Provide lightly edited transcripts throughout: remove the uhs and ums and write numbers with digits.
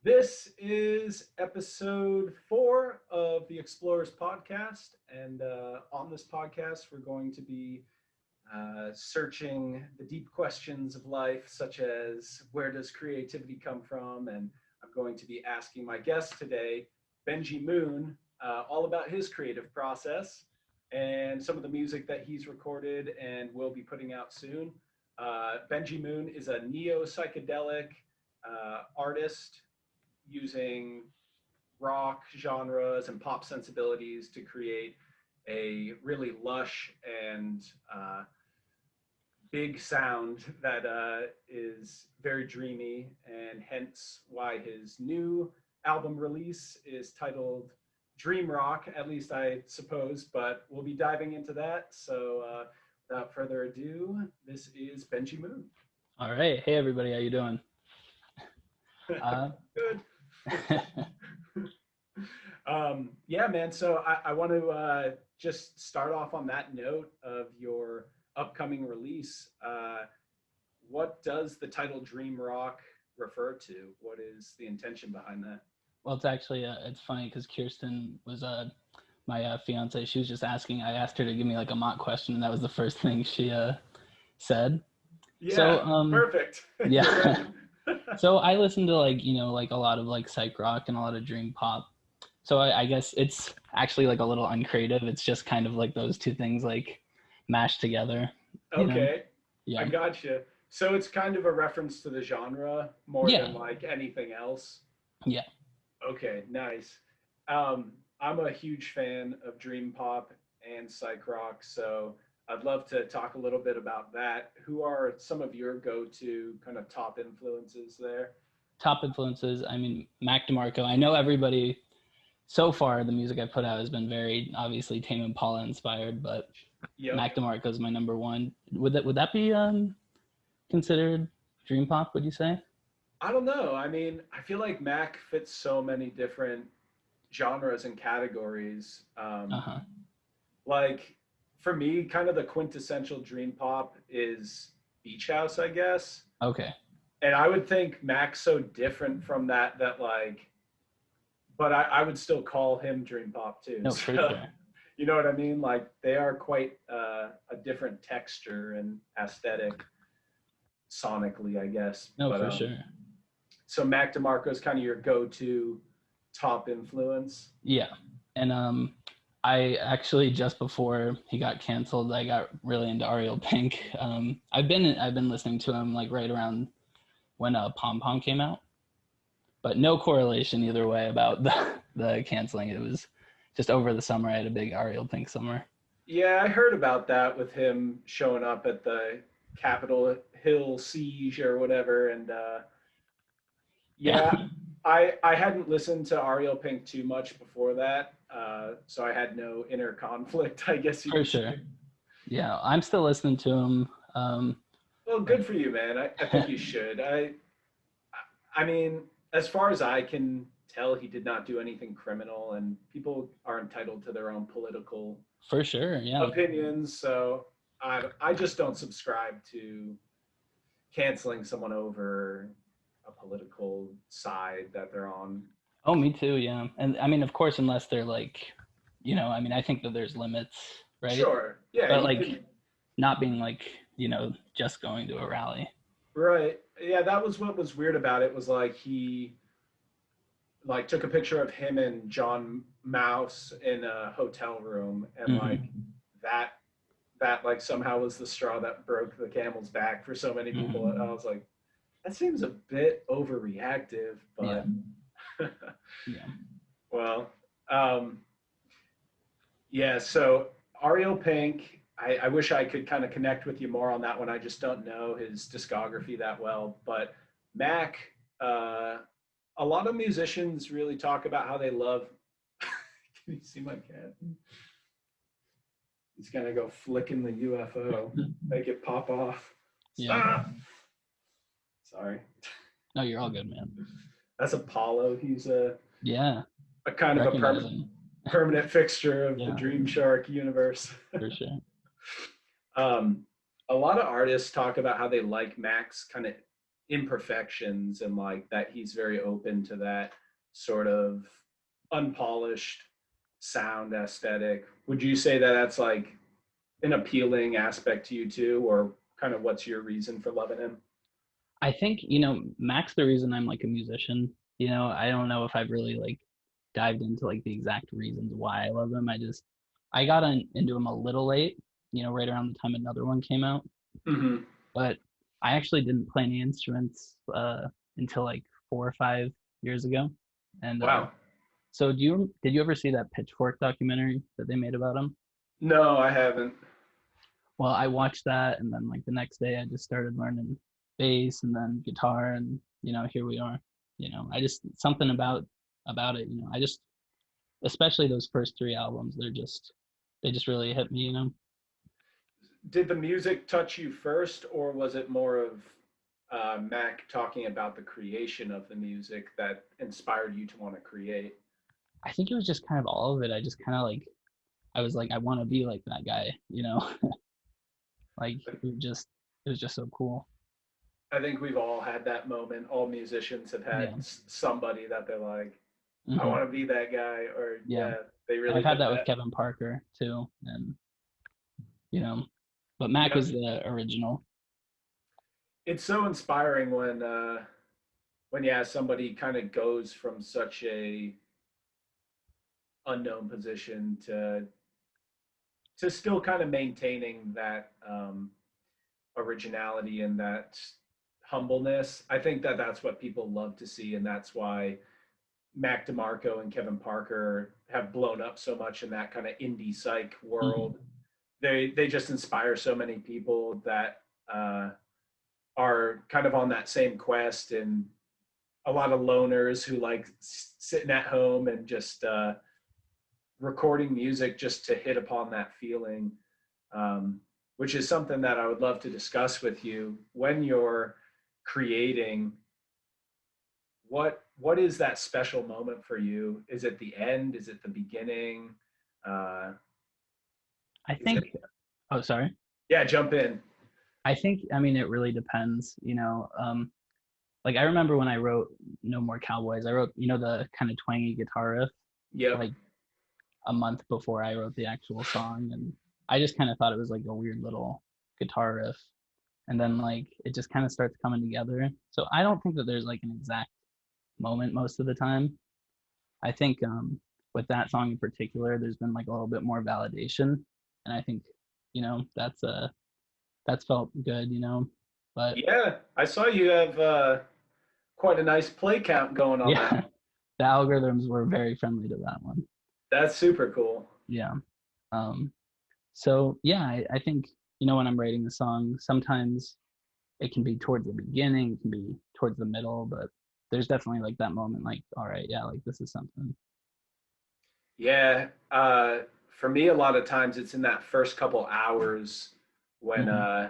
This is episode 4 of the Explorers podcast. And on this podcast, we're going to be searching the deep questions of life, such as where does creativity come from? And I'm going to be asking my guest today, Benji Moon, all about his creative process and some of the music that he's recorded and will be putting out soon. Benji Moon is a neo psychedelic artist using rock genres and pop sensibilities to create a really lush and big sound that is very dreamy, and hence why his new album release is titled Dream Rock, at least I suppose, but we'll be diving into that. So without further ado, this is Benji Moon. All right. Hey, everybody. How you doing? Good. Yeah, man. So I want to just start off on that note of your upcoming release. What does the title Dream Rock refer to? What is the intention behind that? Well, it's actually, it's funny because Kirsten was my fiance. She was just asking, I asked her to give me like a mock question, and that was the first thing she said. Yeah, so, perfect. Yeah. So I listen to like a lot of like psych rock and a lot of dream pop. So I guess it's actually like a little uncreative. It's just kind of like those two things like mashed together. Okay. Yeah. I gotcha. So it's kind of a reference to the genre more than like anything else. Yeah. Okay, nice. I'm a huge fan of dream pop and psych rock, so I'd love to talk a little bit about that. Who are some of your go-to kind of top influences there? Top influences, I mean, Mac DeMarco. I know everybody, so far the music I put out has been very obviously Tame Impala inspired, but Mac DeMarco is my number one. Would that be considered dream pop, would you say? I don't know. I mean, I feel like Mac fits so many different genres and categories. Like for me, kind of the quintessential dream pop is Beach House, I guess. Okay. And I would think Mac's so different from that like, but I would still call him dream pop too. No, for sure. You know what I mean? Like they are quite a different texture and aesthetic sonically, I guess. No, for sure. So Mac DeMarco is kind of your go-to top influence. Yeah. And I actually, just before he got canceled, I got really into Ariel Pink. I've been listening to him like right around when Pom Pom came out, but no correlation either way about the canceling. It was just over the summer. I had a big Ariel Pink summer. Yeah, I heard about that with him showing up at the Capitol Hill siege or whatever, and yeah. I hadn't listened to Ariel Pink too much before that, so I had no inner conflict, I guess you could say. For sure. Yeah, I'm still listening to him. Well, good for you, man. I think you should. I mean, as far as I can tell, he did not do anything criminal, and people are entitled to their own political for sure, yeah, opinions. So I just don't subscribe to canceling someone over a political side that they're on. Oh, me too, yeah. And I mean, of course, unless they're like, I mean, I think that there's limits, right? Sure, yeah. But like not being like, just going to a rally. Right. Yeah, that was what was weird about it, was like he like took a picture of him and John Mouse in a hotel room, and like that like somehow was the straw that broke the camel's back for so many people. And I was like, that seems a bit overreactive, but yeah. Well, yeah, so Ariel Pink, I wish I could kind of connect with you more on that one. I just don't know his discography that well. But Mac, a lot of musicians really talk about how they love. Can you see my cat? He's gonna go flicking the UFO, make it pop off. Yeah. Sorry. No, you're all good, man. That's Apollo. He's a kind of a permanent fixture of the Dream Shark universe. For sure. A lot of artists talk about how they like Mac's kind of imperfections, and like that he's very open to that sort of unpolished sound aesthetic. Would you say that that's like an appealing aspect to you too, or kind of what's your reason for loving him? I think, you know, Mac's the reason I'm like a musician. You know, I don't know if I've really like dived into like the exact reasons why I love him. I got into him a little late, you know, right around the time another one came out. Mm-hmm. But I actually didn't play any instruments until like 4 or 5 years ago. And Wow. so did you ever see that Pitchfork documentary that they made about him? No, I haven't. Well, I watched that, and then like the next day I just started learning bass and then guitar, and you know, here we are. You know, I just something about it, you know. I just especially those first three albums, they just really hit me, you know. Did the music touch you first, or was it more of Mac talking about the creation of the music that inspired you to want to create? I think it was just kind of all of it. I just kind of like I was like I want to be like that guy, you know. Like it was just so cool. I think we've all had that moment. All musicians have had Yeah. somebody that they're like, I Hmm. want to be that guy, or Yeah. yeah, they I've really had hit that with that. Kevin Parker too, and you know, but Mac Yep. was the original. It's so inspiring when yeah, somebody kind of goes from such a unknown position to still kind of maintaining that originality and that humbleness. I think that that's what people love to see, and that's why Mac DeMarco and Kevin Parker have blown up so much in that kind of indie psych Hmm. world. They just inspire so many people that are kind of on that same quest, and a lot of loners who like sitting at home and just recording music just to hit upon that feeling, um, which is something that I would love to discuss with you when you're creating. What is that special moment for you? Is it the end? Is it the beginning? Uh, I is it? think. Oh, sorry. Yeah, jump in. I think. I mean, it really depends. You know, like I remember when I wrote No More Cowboys, I wrote, you know, the kind of twangy guitar riff Yep. like a month before I wrote the actual song, and I just kind of thought it was like a weird little guitar riff, and then like it just kind of starts coming together. So I don't think that there's like an exact moment most of the time. I think with that song in particular, there's been like a little bit more validation, and I think, you know, that's felt good, you know. But Yeah, I saw you have quite a nice play count going on that yeah, one. the algorithms were very friendly to that one. That's super cool. Yeah. Um, so yeah, I think, you know, when I'm writing a song, sometimes it can be towards the beginning, it can be towards the middle, but there's definitely like that moment, like, all right, yeah, like this is something. Yeah, for me, a lot of times it's in that first couple hours when Hmm. uh,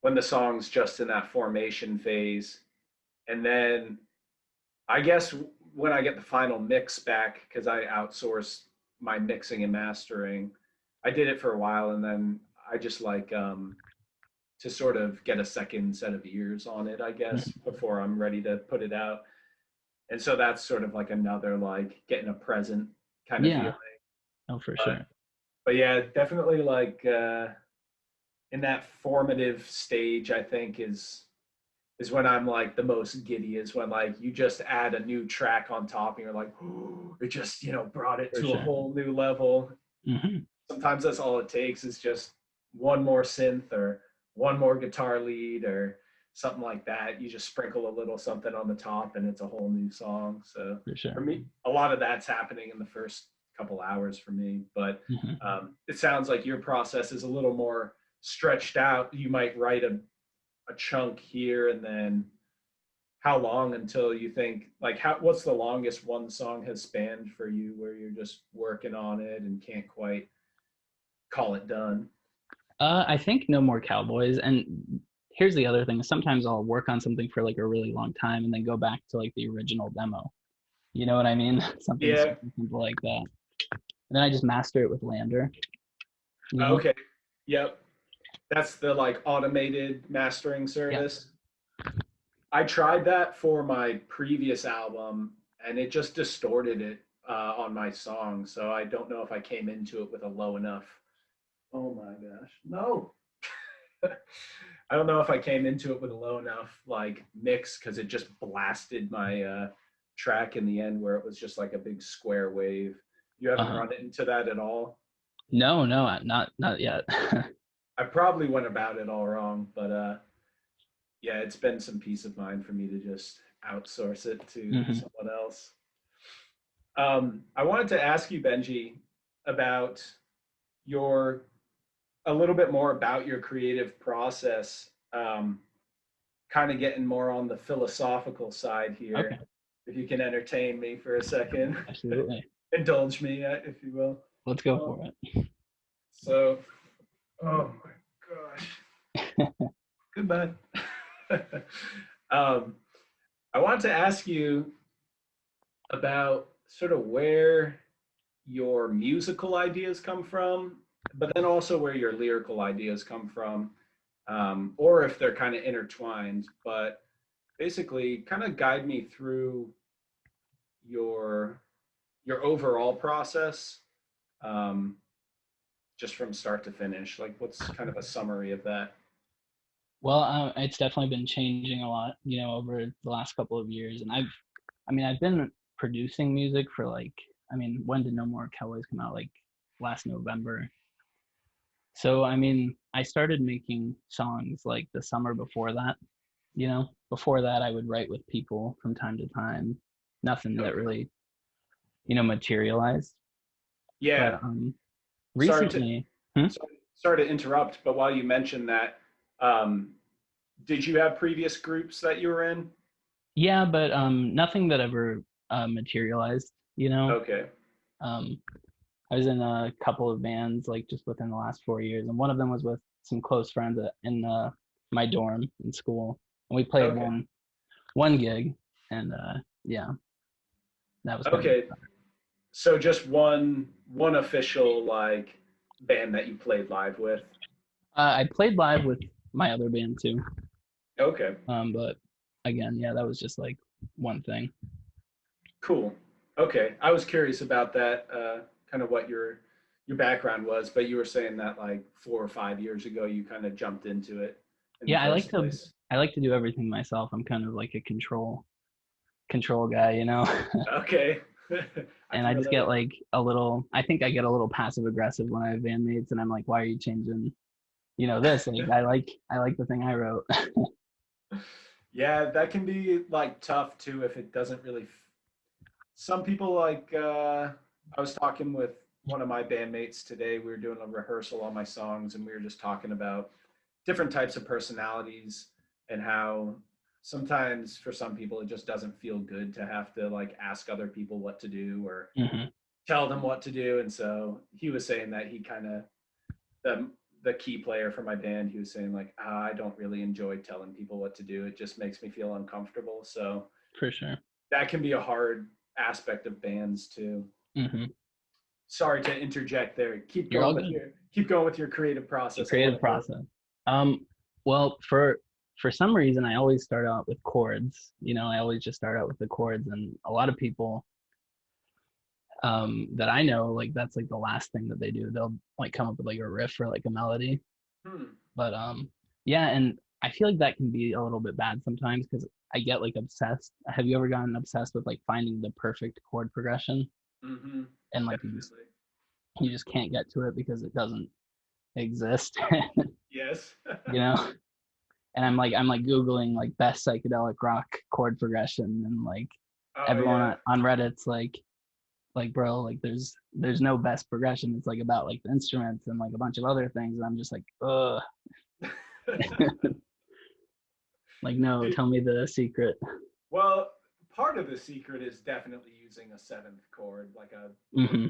when the song's just in that formation phase, and then I guess when I get the final mix back, because I outsource my mixing and mastering, I did it for a while, and then I just like to sort of get a second set of ears on it, I guess, Hmm. before I'm ready to put it out. And so that's sort of like another like getting a present kind of feeling. Yeah, no, for But sure. but yeah, definitely like in that formative stage, I think is when I'm like the most giddy, is when like you just add a new track on top and you're like, oh, it just, brought it For to a sure. whole new level. Hmm. Sometimes that's all it takes, is just one more synth or one more guitar lead or something like that. You just sprinkle a little something on the top and it's a whole new song. So For for sure. me, a lot of that's happening in the first couple hours for me. But Hmm. it sounds like your process is a little more stretched out. You might write a chunk here, and then how long until you think, like, what's the longest one song has spanned for you where you're just working on it and can't quite call it done? I think No More Cowboys. And here's the other thing: sometimes I'll work on something for like a really long time and then go back to like the original demo. You know what I mean? Something Yeah. super simple like that. And then I just master it with Lander. You know? Okay. Yep. That's the like automated mastering Yeah. service. I tried that for my previous album, and it just distorted it on my song. So I don't know if I came into it with a low enough. Oh my gosh, no! I don't know if I came into it with a low enough like mix because it just blasted my track in the end where it was just like a big square wave. You haven't Uh-huh. run into that at all? No, no, not yet. I probably went about it all wrong, but yeah, it's been some peace of mind for me to just outsource it to Hmm. someone else. I wanted to ask you, Benji, about your a little bit more about your creative process. Kind of getting more on the philosophical side Okay, here. If you can entertain me for a second, absolutely. indulge me, if you will. Let's go Um, for it. so, oh my gosh, goodbye. um, I want to ask you about sort of where your musical ideas come from, but then also where your lyrical ideas come from, or if they're kind of intertwined. But basically, kind of guide me through your your overall process, um, just from start to finish. Like, what's kind of a summary of that? Well, it's definitely been changing a lot, over the last couple of years. And I've been producing music for like, when did No More Cowboys come out? Like last November. So, I started making songs like the summer before that. Before that, I would write with people from time to time. Nothing that Okay. really, materialized. But Yeah. Sorry to recently, hmm? sorry to interrupt, but while you mentioned that, um, did you have previous groups that you were in? Yeah, but nothing that ever materialized. Okay. Um, I was in a couple of bands like just within the last 4 years, and one of them was with some close friends in my dorm in school, and we played Okay. one gig, and yeah, that was kind of. Okay. So just one official like band that you played live with. I played live with my other band too, Okay. but again, yeah, that was just like one thing. Cool. Okay. I was curious about that, kind of what your background was, but you were saying that like 4 or 5 years ago you kind of jumped into it in the Yeah, first place. I like to do everything myself. I'm kind of like a control guy. Okay. I And can I just get relate. like I think I get a little passive aggressive when I have bandmates, and I'm like, why are you changing, this? Like, I like the thing I wrote. Yeah, that can be like tough too if it doesn't really some people like I was talking with one of my bandmates today. We were doing a rehearsal on my songs and we were just talking about different types of personalities and how sometimes for some people it just doesn't feel good to have to like ask other people what to do or Hmm. tell them what to do. And so he was saying that he kind of the the key player for my band, he was saying like, I don't really enjoy telling people what to do. It just makes me feel uncomfortable. So For sure. that can be a hard aspect of bands too. Hmm. Sorry to interject there. You're all good. Keep going with your creative The process. I want creative to hear. process. Um, well, for some reason, I always start out with chords. I always just start out with the chords, and a lot of people that I know, like that's like the last thing that they do. They'll like come up with like a riff or like a melody. Hmm. But yeah, and I feel like that can be a little bit bad sometimes because I get like obsessed. Have you ever gotten obsessed with like finding the perfect chord progression Mm-hmm. and like Definitely. you just can't get to it because it doesn't exist, Yes. you know? And I'm like Googling like best psychedelic rock chord progression and like Oh everyone yeah. on Reddit's like bro, like there's no best progression. It's like about like the instruments and like a bunch of other things. And I'm just like, like no, tell me the secret. Well, part of the secret is definitely using a seventh chord, like Hmm.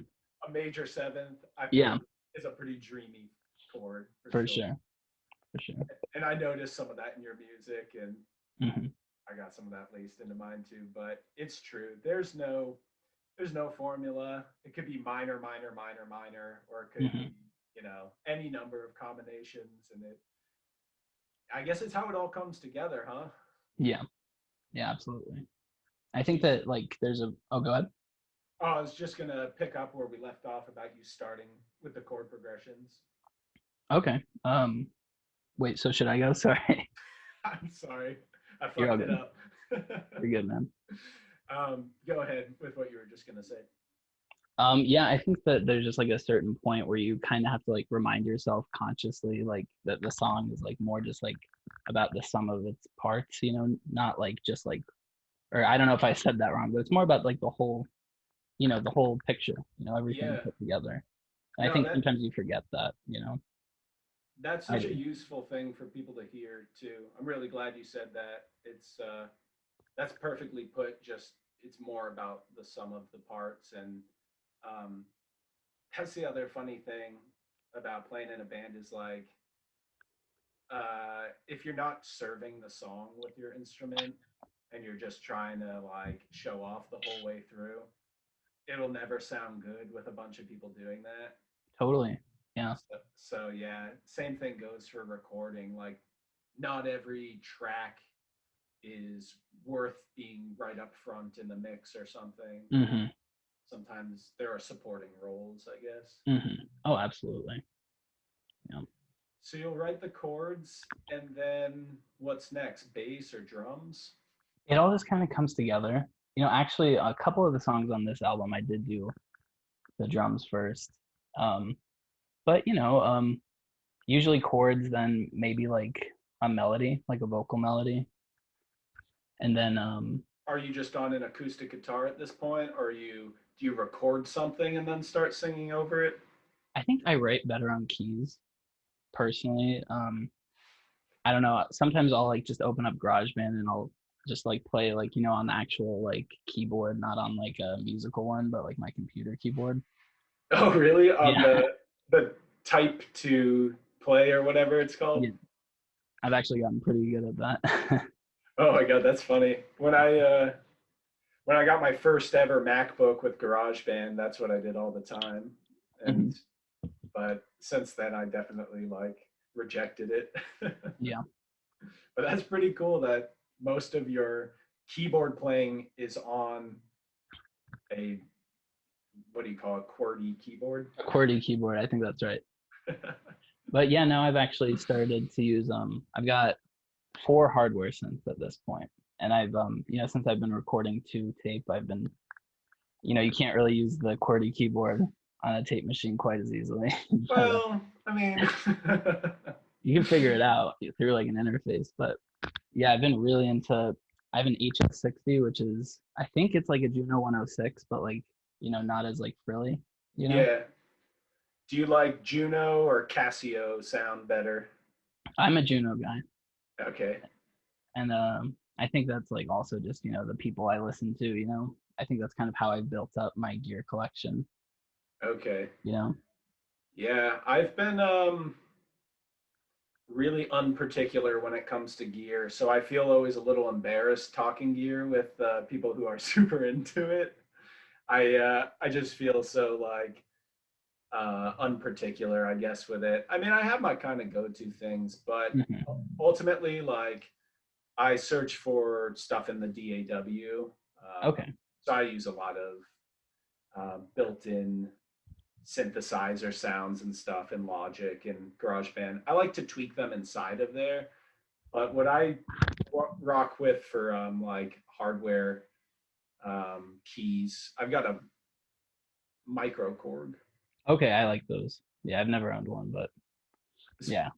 a major seventh. I feel Yeah, like is a pretty dreamy chord for for sure. sure, for sure. And I noticed some of that in your music, and Hmm. I got some of that laced into mine too. But it's true. There's no formula. It could be minor, minor, minor, minor, or it could Hmm. be, any number of combinations. And I guess it's how it all comes together, huh? Yeah. Yeah, absolutely. I think that like there's a oh go ahead. Oh, I was just gonna pick up where we left off about you starting with the chord progressions. Okay. Wait, so should I go? Sorry. I'm sorry, I You're all fucked it good. up. You're good, man. Go ahead with what you were just gonna say. Yeah, I think that there's just like a certain point where you kind of have to like remind yourself consciously like that the song is like more just like about the sum of its parts, not like just like or I don't know if I said that wrong, but it's more about like the whole, the whole picture, everything Yeah, put together. And I no, think sometimes you forget that. that's I such a do. useful thing for people to hear too. I'm really glad you said that. It's that's perfectly put. Just it's more about the sum of the parts, and um, that's the other funny thing about playing in a band is like if you're not serving the song with your instrument and you're just trying to like show off the whole way through, it'll never sound good with a bunch of people doing that. Totally. Yeah, So yeah, same thing goes for recording. Like, not every track is worth being right up front in the mix or something. hmm Sometimes there are supporting roles, I guess. Oh, absolutely. Yeah. So you'll write the chords, and then what's next? Bass or drums? It all just kind of comes together. Actually, a couple of the songs on this album, I did do the drums first. Um, but usually chords, then maybe like a melody, like a vocal melody, and then Are you just on an acoustic guitar at this point, or do you record something and then start singing over it? I think I write better on keys personally. I don't know. Sometimes I'll like just open up GarageBand and I'll just like play like on the actual like keyboard, not on like a musical one, but like my computer keyboard. Oh, really? On Yeah, the type to play or whatever it's called? yeah. I've actually gotten pretty good at that. Oh my God, that's funny. When I got my first ever MacBook with GarageBand, that's what I did all the time. And Mhm. but since then, I definitely like rejected it. Yeah, But that's pretty cool that most of your keyboard playing is on a what do you call it, QWERTY keyboard? a QWERTY keyboard. I think that's right. But yeah, now I've actually started to use I've got 4 hardware synths at this point, and I've since I've been recording to tape, I've been you can't really use the QWERTY keyboard on a tape machine quite as easily. Well, I mean, You can figure it out through like an interface, but yeah, I've been really into. I have an HS60, which is I think it's like a Juno 106, but like not as like frilly. You know, yeah. Do you like Juno or Casio sound better? I'm a Juno guy, Okay. and I think that's like also just the people I listen to. I think that's kind of how I built up my gear collection. Okay. You know, Yeah, I've been really unparticular when it comes to gear, so I feel always a little embarrassed talking gear with people who are super into it. I just feel so like unparticular, I guess, with it. I mean, I have my kind of go-to things, but hmm ultimately, like I search for stuff in the DAW. okay, So I use a lot of built-in synthesizer sounds and stuff in Logic and GarageBand. I like to tweak them inside of there, but what I rock with for like hardware keys, I've got a micro Korg. okay, I like those. Yeah, I've never owned one, but It's yeah,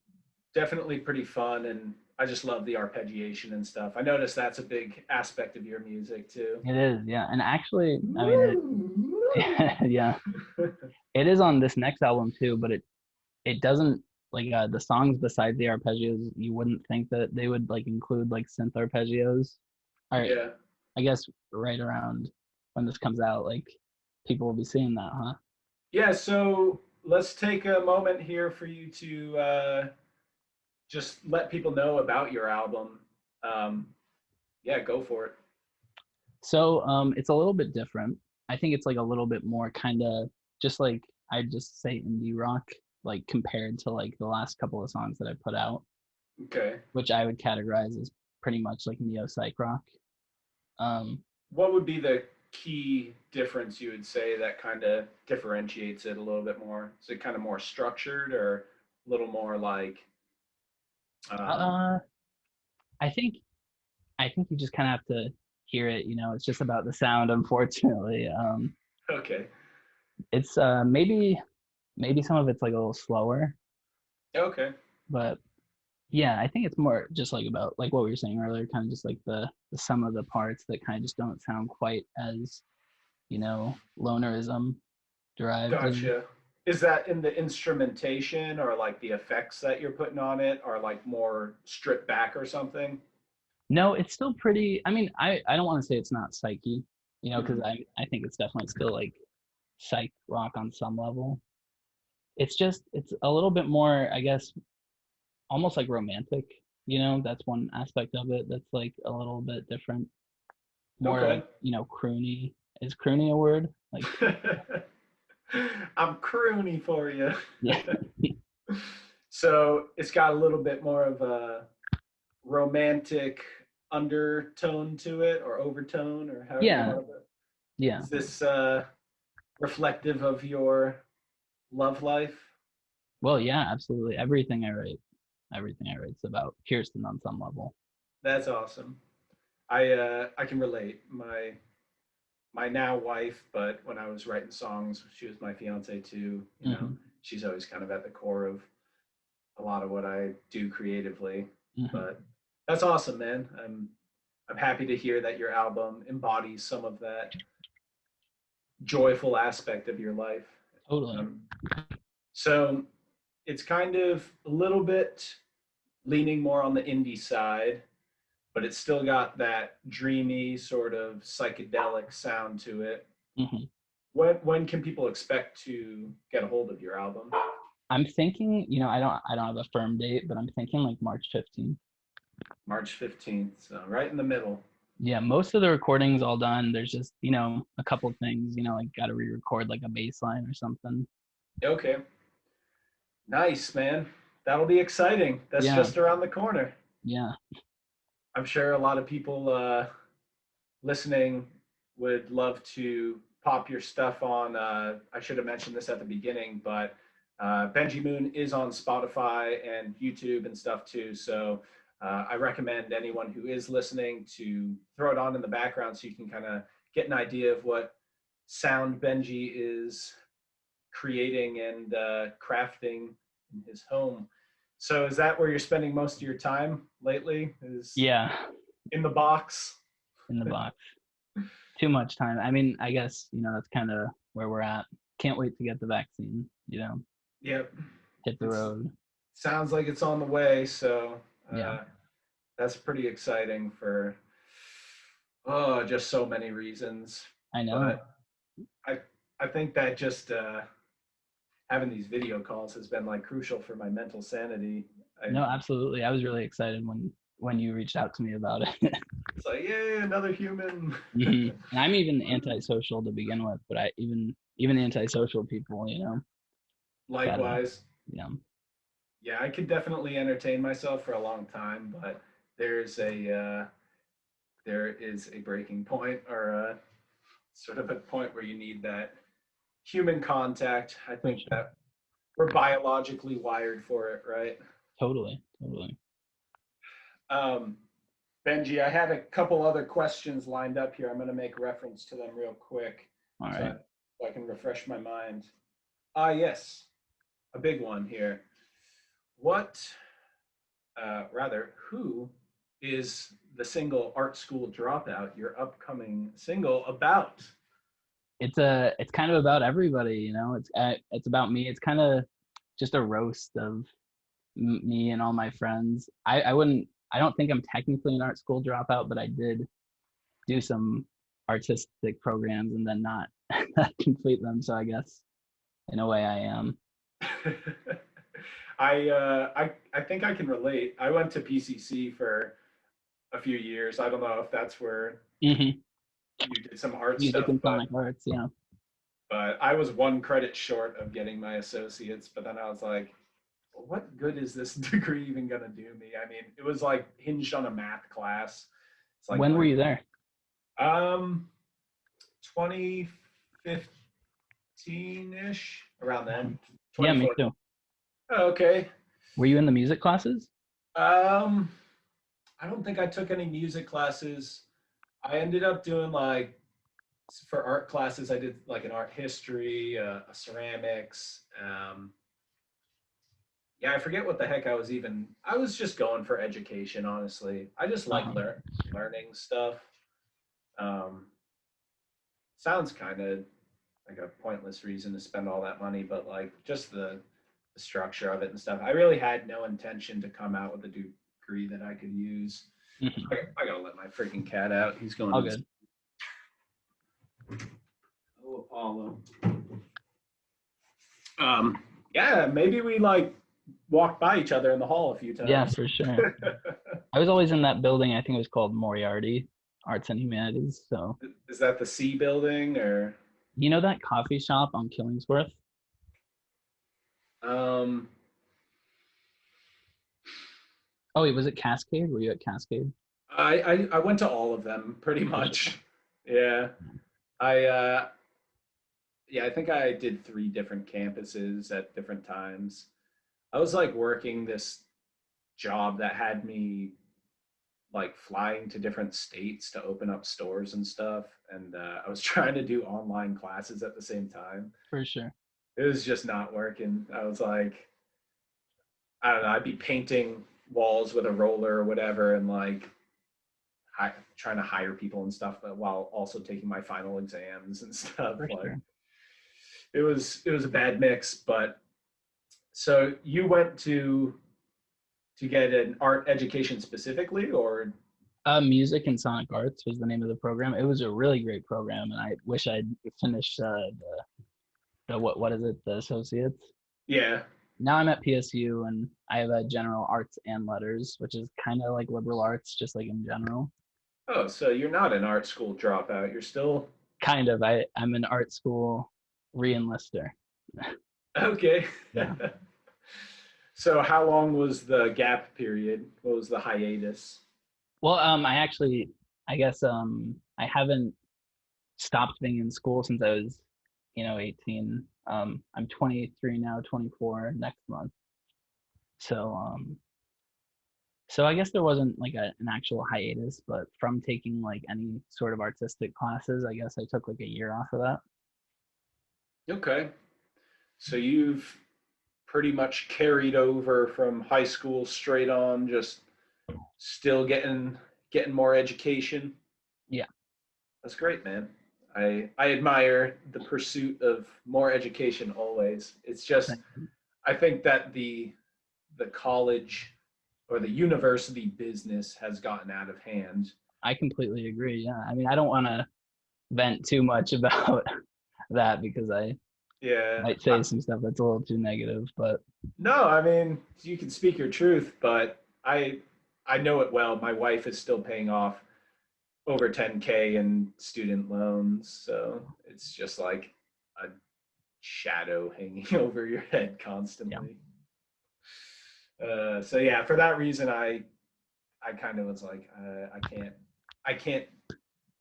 definitely pretty fun, and I just love the arpeggiation and stuff. I notice that's a big aspect of your music too. it is. Yeah, and actually, I mean, yeah, it is on this next album too, but it doesn't like the songs besides the arpeggios. You wouldn't think that they would like include like synth arpeggios. All right, Yeah. I guess right around when this comes out, like people will be seeing that, huh? Yeah, so let's take a moment here for you to just let people know about your album. Um, yeah, go for it. So it's a little bit different. I think it's like a little bit more kind of just like I'd just say indie rock, like compared to like the last couple of songs that I put out, Okay. which I would categorize as pretty much like neo psych rock. What would be the key difference you would say that kind of differentiates it a little bit more? Is it kind of more structured or a little more like, um, uh, I think I think you just kind of have to hear it. It's just about the sound, unfortunately. okay, It's maybe some of it's like a little slower, okay, but yeah, I think it's more just like about like what we were saying earlier, kind of just like the sum of the parts that kind of just don't sound quite as lonerism derived. gotcha. Is that in the instrumentation or like the effects that you're putting on it, or like more stripped back or something? No, it's still pretty. I mean, I don't want to say it's not psyche, because Mhm. I think it's definitely still like psych rock on some level. It's a little bit more, I guess, almost like romantic. That's one aspect of it that's like a little bit different. More Okay. like, croony. Is croony a word? Like, I'm croony for you. yeah, So it's got a little bit more of a romantic undertone to it, or overtone, or however you yeah, want to put it. yeah. Is this reflective of your love life? Well, yeah, absolutely. Everything I write's about Kirsten on some level. That's awesome. I can relate. My now wife, but when I was writing songs, she was my fiance too. Hmm. She's always kind of at the core of a lot of what I do creatively. Hmm. But that's awesome, man. I'm happy to hear that your album embodies some of that joyful aspect of your life. Totally. Um, so it's kind of a little bit leaning more on the indie side, but it's still got that dreamy sort of psychedelic sound to it. Hmm. When can people expect to get a hold of your album? I'm thinking, I don't have a firm date, but I'm thinking like March 15th. March 15th, so right in the middle. Yeah, most of the recording's all done. There's just, a couple things, like got to re-record like a bass line or something. Okay, nice, man. That'll be exciting. That's Yeah, just around the corner. yeah. I'm sure a lot of people listening would love to pop your stuff on. I should have mentioned this at the beginning, but Benji Moon is on Spotify and YouTube and stuff too. So I recommend anyone who is listening to throw it on in the background so you can kind of get an idea of what sound Benji is creating and crafting in his home. So is that where you're spending most of your time lately? Is Yeah, in the box? in the box. Too much time. I mean, I guess, that's kind of where we're at. Can't wait to get the vaccine, Yep. hit the It's road. sounds like it's on the way. So Yeah, that's pretty exciting for just so many reasons. I know. But I I think that just having these video calls has been like crucial for my mental sanity. I No, absolutely. I was really excited when you reached out to me about it. It's like, yay, another human. Hmm. And I'm even antisocial to begin with, but I even antisocial people, gotta, Likewise. you know, Yeah, I could definitely entertain myself for a long time, but there's a there is a breaking point, or a sort of a point where you need that human contact. I for think sure. that we're biologically wired for it, right? Totally, totally. Um, Benji, I had a couple other questions lined up here. I'm going to make reference to them real quick All so right. I can refresh my mind. Ah, yes, a big one here. What, who is the single Art School Dropout, your upcoming single, about? It's kind of about everybody, it's about me. It's kind of just a roast of me and all my friends. I don't think I'm technically an art school dropout, but I did do some artistic programs and then not complete them. So I guess in a way I am. I think I can relate. I went to PCC for a few years. I don't know if that's where Hmm. you did some art Music stuff, and sonic arts, yeah. but I was one credit short of getting my associates. But then I was like, what good is this degree even gonna do me? I mean, it was like hinged on a math class. It's like When were going. you there? Um, 2015-ish, around then. Yeah, me 24. too. Oh, okay. Were you in the music classes? Um, I don't think I took any music classes. I ended up doing like for art classes, I did like an art history, a ceramics. Yeah, I forget what the heck I was even. I was just going for education, honestly. I just like Uh-huh. learning stuff. Um, Sounds kind of like a pointless reason to spend all that money, but like just the structure of it and stuff. I really had no intention to come out with a degree that I could use. Hmm. I gotta let my freaking cat out. He's going All to his good. oh, Apollo. Yeah, maybe we like walked by each other in the hall a few Yeah, times. for sure. I was always in that building. I think it was called Moriarty Arts and Humanities. So Is that the C building or? you know that coffee shop on Killingsworth? Um, Oh, wait, was it Cascade? Were you at Cascade? I went to all of them pretty For sure. much. Yeah, I yeah, I think I did 3 different campuses at different times. I was like working this job that had me like flying to different states to open up stores and stuff, and I was trying to do online classes at the same time. For sure. It was just not working. I was like, I don't know, I'd be painting walls with a roller or whatever, and like trying to hire people and stuff, but while also taking my final exams and stuff. For Like sure. it was a bad mix. But so you went to get an art education specifically, or? Music and Sonic Arts was the name of the program. It was a really great program, and I wish I'd finished the what is it, the associates. Yeah. Now I'm at PSU, and I have a general arts and letters, which is kind of like liberal arts, just like in general. Oh, so you're not an art school dropout. You're still Kind of. I'm an art school re-enlister. okay. Yeah. So how long was the gap period? What was the hiatus? Well, I guess, I haven't stopped being in school since I was, 18. I'm 23 now, 24 next month. So, so I guess there wasn't like an actual hiatus, but from taking like any sort of artistic classes, I guess I took like a year off of that. Okay. So you've pretty much carried over from high school straight on, just still getting more education. Yeah. That's great, man. I admire the pursuit of more education always. It's just Thank you. I think that the college or the university business has gotten out of hand. I completely agree. Yeah. I mean, I don't want to vent too much about that because I Yeah. might say some stuff that's a little too negative, but No, I mean, you can speak your truth, but I know it well. My wife is still paying off over 10K in student loans, so it's just like a shadow hanging over your head yeah. constantly. So yeah, for that reason, I kind of was like, I can't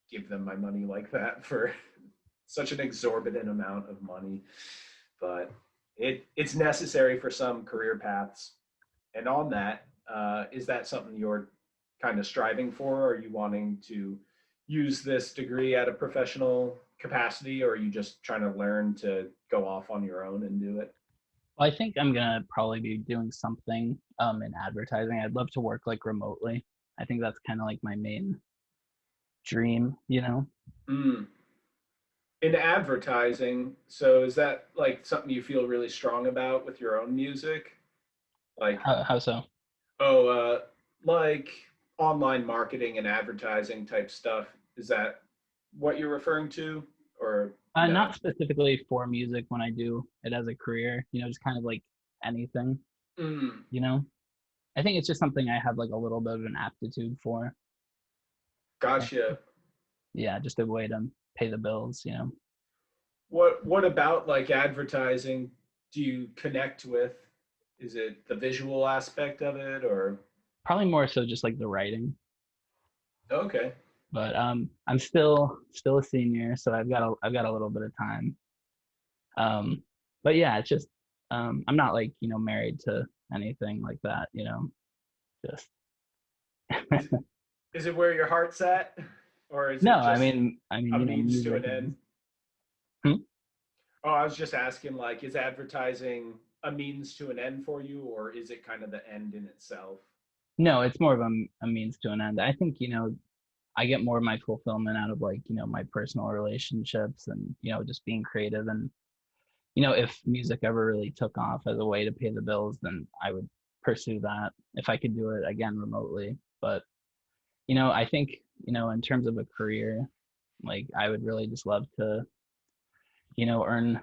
give them my money like that for such an exorbitant amount of money. But it's necessary for some career paths. And on that, is that something you're kind of striving for? Are you wanting to use this degree at a professional capacity, or are you just trying to learn to go off on your own and do it? Well, I think I'm gonna probably be doing something in advertising. I'd love to work like remotely. I think that's kind of like my main dream. Mm. In advertising, so is that like something you feel really strong about with your own music? Like, How so? oh, like online marketing and advertising type stuff. Is that what you're referring to, or no? Not specifically for music when I do it as a career, just kind of like anything, Mm, you know. I think it's just something I have like a little bit of an aptitude for. And gotcha. yeah, just a way to pay the bills. What about like advertising do you connect with? Is it the visual aspect of it, or Probably more so just like the writing. okay? But I'm still a senior, so I've got a little bit of time. But yeah, it's just I'm not like, married to anything like that, just Is is it where your heart's at, or is no, it I just mean I mean, a means to music an is end? hmm? Oh, I was just asking, like, is advertising a means to an end for you, or is it kind of the end in itself? No, it's more of a means to an end. I think, I get more of my fulfillment out of like, my personal relationships and, just being creative. And, if music ever really took off as a way to pay the bills, then I would pursue that if I could do it again remotely. But, I think, in terms of a career, like I would really just love to, earn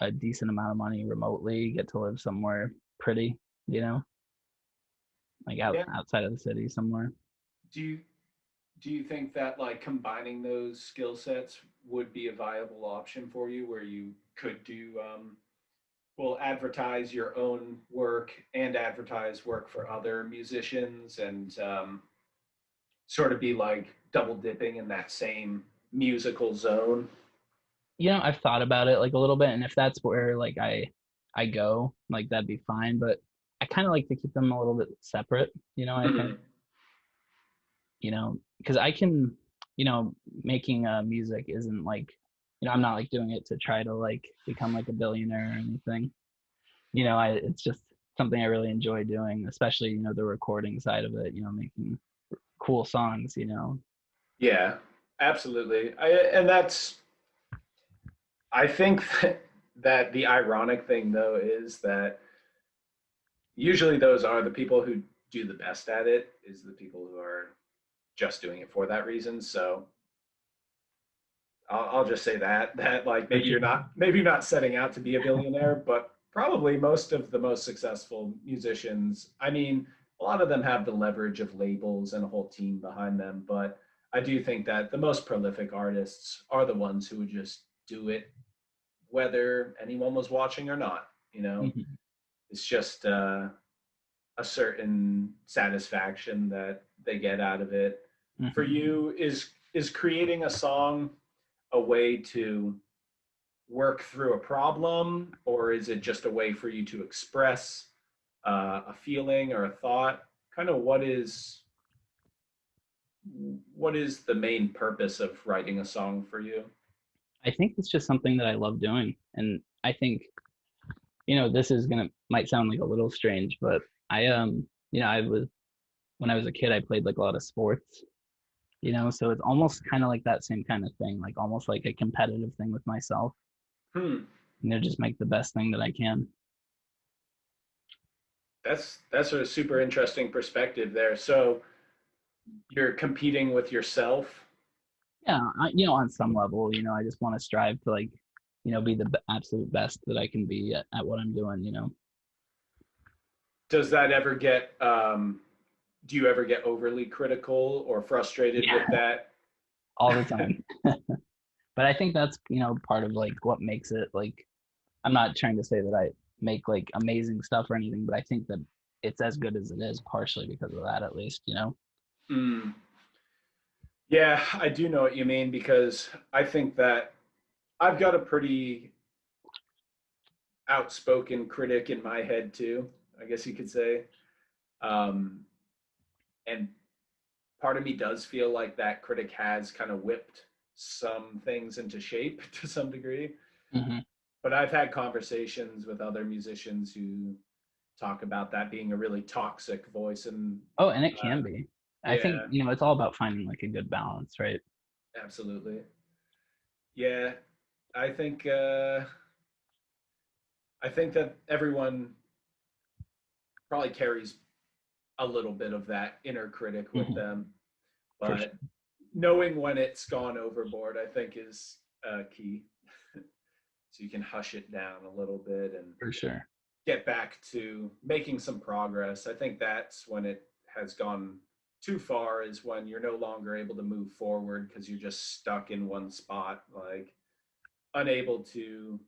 a decent amount of money remotely, get to live somewhere pretty, you know, like Yeah. outside of the city somewhere. Do you do you think that like combining those skill sets would be a viable option for you, where you could do well, advertise your own work and advertise work for other musicians, and sort of be like double dipping in that same musical zone? I've thought about it like a little bit, and if that's where like I go, like that'd be fine. But I kind of like to keep them a little bit separate. I think Mhm. because I can, making music isn't like, I'm not like doing it to try to like become like a billionaire or anything. It's just something I really enjoy doing, especially the recording side of it. Making cool songs. Yeah, absolutely. And that's, I think that the ironic thing though is that usually those are the people who do the best at it, is the people who are just doing it for that reason. So I'll just say that like For sure. maybe you're not setting out to be a billionaire, but probably most of the most successful musicians, I mean, a lot of them have the leverage of labels and a whole team behind them, but I do think that the most prolific artists are the ones who would just do it whether anyone was watching or not. You know, Hmm. it's just a certain satisfaction that they get out of it. For Hmm. you, is creating a song a way to work through a problem, or is it just a way for you to express a feeling or a thought? Kind of what is the main purpose of writing a song for you? I think it's just something that I love doing, and I think this is gonna might sound like a little strange, but I was when I was a kid, I played like a lot of sports, so it's almost kind of like that same kind of thing, like almost like a competitive thing with myself, Hmm, just make the best thing that I can. that's a super interesting perspective there. So you're competing with yourself. Yeah, on some level, I just want to strive to like, be the absolute best that I can be at what I'm doing. Does that ever get do you ever get overly critical or frustrated with Yeah, that? all the time. But I think that's, part of like what makes it like, I'm not trying to say that I make like amazing stuff or anything, but I think that it's as good as it is partially because of that, at least. Mm, yeah, I do know what you mean, because I think that I've got a pretty outspoken critic in my head too, I guess you could say. Um, and part of me does feel like that critic has kind of whipped some things into shape to some degree. Hmm. But I've had conversations with other musicians who talk about that being a really toxic voice. And Oh, and it uh, can be. I think, yeah, it's all about finding like a good balance, right? absolutely. Yeah, I think I think that everyone probably carries a little bit of that inner critic with Hmm. them, For sure. but knowing when it's gone overboard, I think, is key. So you can hush it down a little bit and For sure. get back to making some progress. I think that's when it has gone too far, is when you're no longer able to move forward because you're just stuck in one spot, like unable to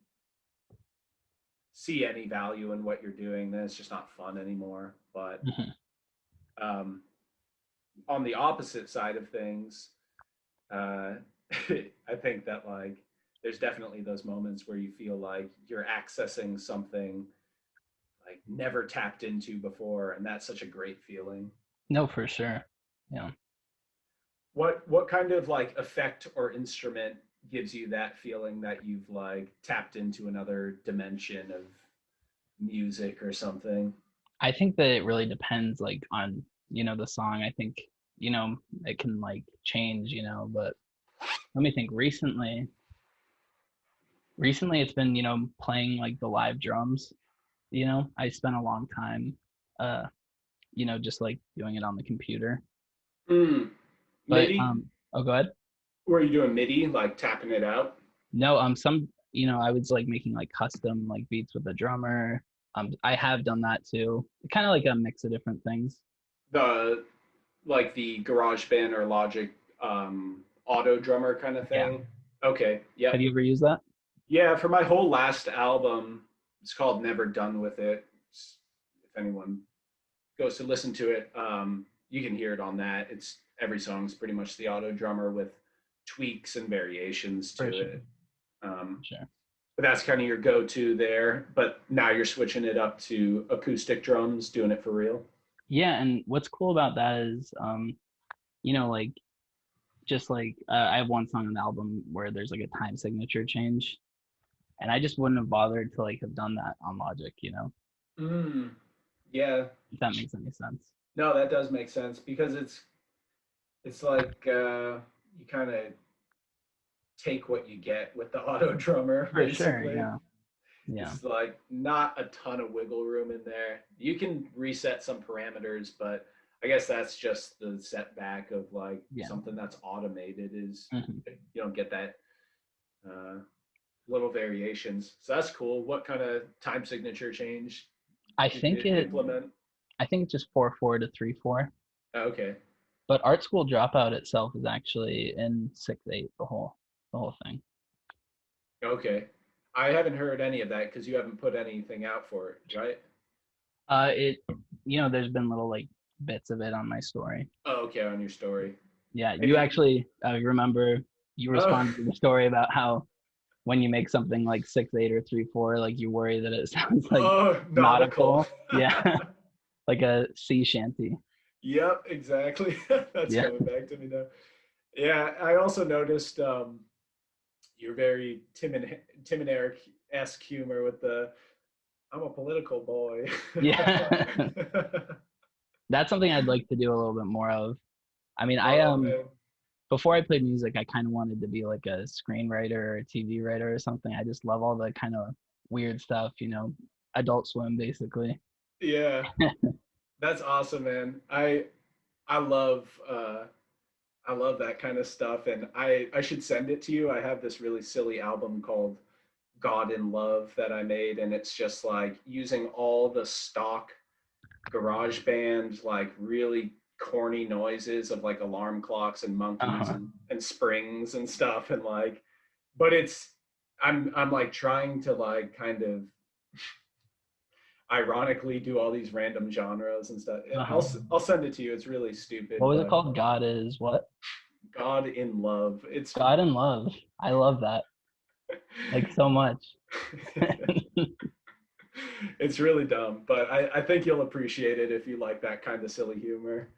see any value in what you're doing. Then it's just not fun anymore. But Hmm. um, on the opposite side of things, uh, I think that like there's definitely those moments where you feel like you're accessing something like never tapped into before, and that's such a great feeling. No, for sure. Yeah. What kind of like effect or instrument gives you that feeling that you've like tapped into another dimension of music or something? I think that it really depends like on, the song. I think, it can like change, but let me think. Recently it's been, playing like the live drums. I spent a long time uh, just like doing it on the computer. Mm, But MIDI? oh, go ahead. Were you doing MIDI, like tapping it out? No, some, I was like making like custom like beats with the drummer. I have done that too. Kind of like a mix of different things. The like the GarageBand or Logic auto drummer kind of Yeah. thing? Okay, Have yep. you ever used that? Yeah, for my whole last album, it's called Never Done With It. If anyone goes to listen to it, you can hear it on that. It's every song's pretty much the auto drummer with tweaks and variations For to sure. it. For Um, sure. but that's kind of your go-to there. But now you're switching it up to acoustic drums, doing it for real. Yeah, and what's cool about that is, like just like I have one song on the album where there's like a time signature change, and I just wouldn't have bothered to like have done that on Logic, Mm, yeah, if that makes any sense. no, that does make sense because it's like you kind of take what you get with the auto drummer, For sure, basically. yeah, yeah, It's like not a ton of wiggle room in there. You can reset some parameters, but I guess that's just the setback of like yeah. something that's automated is Hmm. you don't get that uh, little variations. So that's cool. What kind of time signature change I did think you it. implement? I think it's just 4/4 to 3/4. Okay. But Art School Dropout itself is actually in 6/8, the whole thing. Okay. I haven't heard any of that because you haven't put anything out for it, right? It, there's been little like bits of it on my story. Oh, okay, on your story. Yeah, Have you you? actually remember you Oh, responded to the story about how when you make something like 6/8 or 3/4, like you worry that it sounds like oh, nautical. nautical. Yeah, like a sea shanty. Yep, exactly. That's Yeah, coming back to me now. Yeah, I also noticed your very Tim and Eric esque humor with the "I'm a political boy." yeah. That's something I'd like to do a little bit more of. I mean, I Oh man, before I played music, I kind of wanted to be like a screenwriter or a TV writer or something. I just love all the kind of weird stuff, Adult Swim basically. yeah, that's awesome, man. I love I love that kind of stuff, and I should send it to you. I have this really silly album called God in Love that I made, and it's just like using all the stock garage band, like really corny noises of like alarm clocks and monkeys Uh-huh. and springs and stuff. And like, but it's, I'm like trying to like kind of ironically do all these random genres and stuff. Uh-huh. I'll send it to you. It's really What stupid, was it but called? God is what? God in Love. God in Love. I love that. Like so much. it's really dumb, but I think you'll appreciate it if you like that kind of silly humor.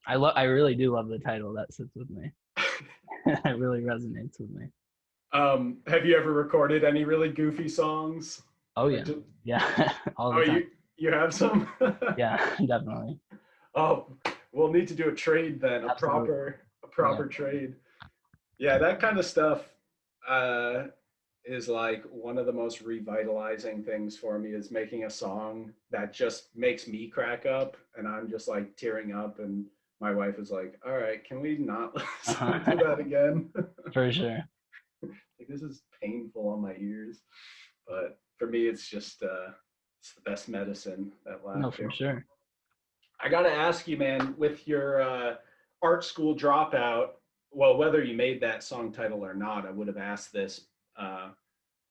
I really do love the title. That sits with me. It really resonates with me. Have you ever recorded any really goofy songs? Oh Or yeah. do, Yeah. All oh, the time. you have some? Yeah, definitely. Oh, we'll need to do a trade then, Absolutely. a Yeah. proper trade. Yeah, that kind of stuff uh, is like one of the most revitalizing things for me is making a song that just makes me crack up, and I'm just like tearing up, and my wife is like, "All right, can we not do Uh-huh. that again?" For sure. Like this is painful on my ears, but for me, it's the best medicine, that No, for laughter. sure. I got to ask you, man, with your art school dropout, well, whether you made that song title or not, I would have asked this, uh,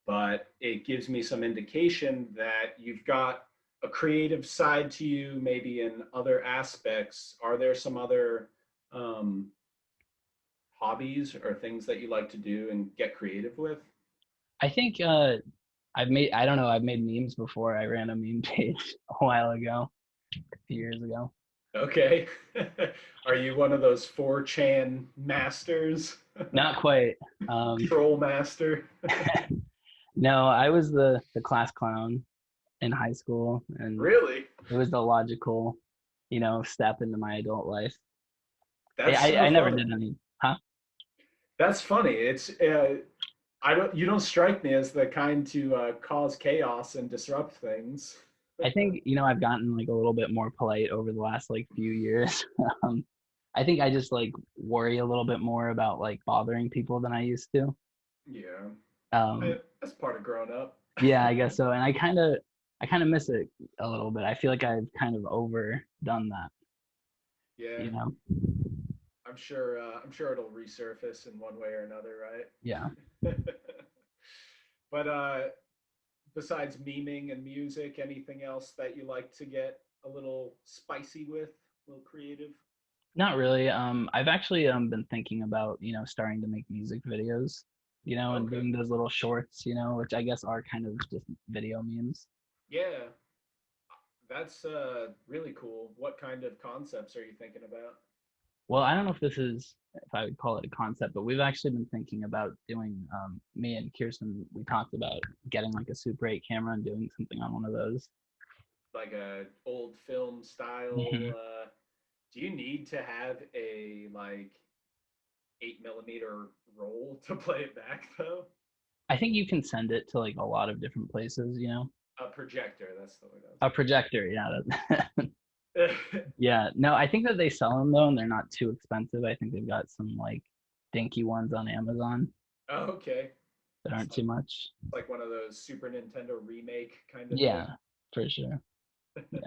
but it gives me some indication that you've got a creative side to you, maybe in other aspects. Are there some other um, hobbies or things that you like to do and get creative with? I think I don't know, I've made memes before. I ran a meme page a while ago, a few years ago. Okay. Are you one of those 4chan masters? Not quite. Um, Troll master? no, I was the class clown in high school, and Really? it was the logical, step into my adult life. I That's I, so I never funny. did any, huh? That's funny. It's I don't you don't strike me as the kind to cause chaos and disrupt things. I think, I've gotten like a little bit more polite over the last like few years. Um, I think I just like worry a little bit more about like bothering people than I used to. Yeah. Um, That's part of growing up. yeah, I guess so. And I kind of miss it a little bit. I feel like I've kind of overdone that, Yeah. you know? I'm sure it'll resurface in one way or another, Yeah. right? But besides memeing and music, anything else that you like to get a little spicy with, a little creative? Not really. I've actually been thinking about, starting to make music videos, and Okay. doing those little shorts, which I guess are kind of just video memes. Yeah, that's really cool. What kind of concepts are you thinking about? Well, I don't know if I would call it a concept, but we've actually been thinking about doing, me and Kirsten, we talked about getting like a Super 8 camera and doing something on one of those. Like a old film style. Hmm. Do you need to have a like 8 millimeter roll to play it back though? I think you can send it to like a lot of different places. A projector. That's the word I was A looking projector, yeah. for. Yeah. No, I think that they sell them though, and they're not too expensive. I think they've got some like dinky ones on Amazon Oh, okay. that It's aren't too much. like one of those Super Nintendo remake kind of thing. Yeah, for sure. Yeah.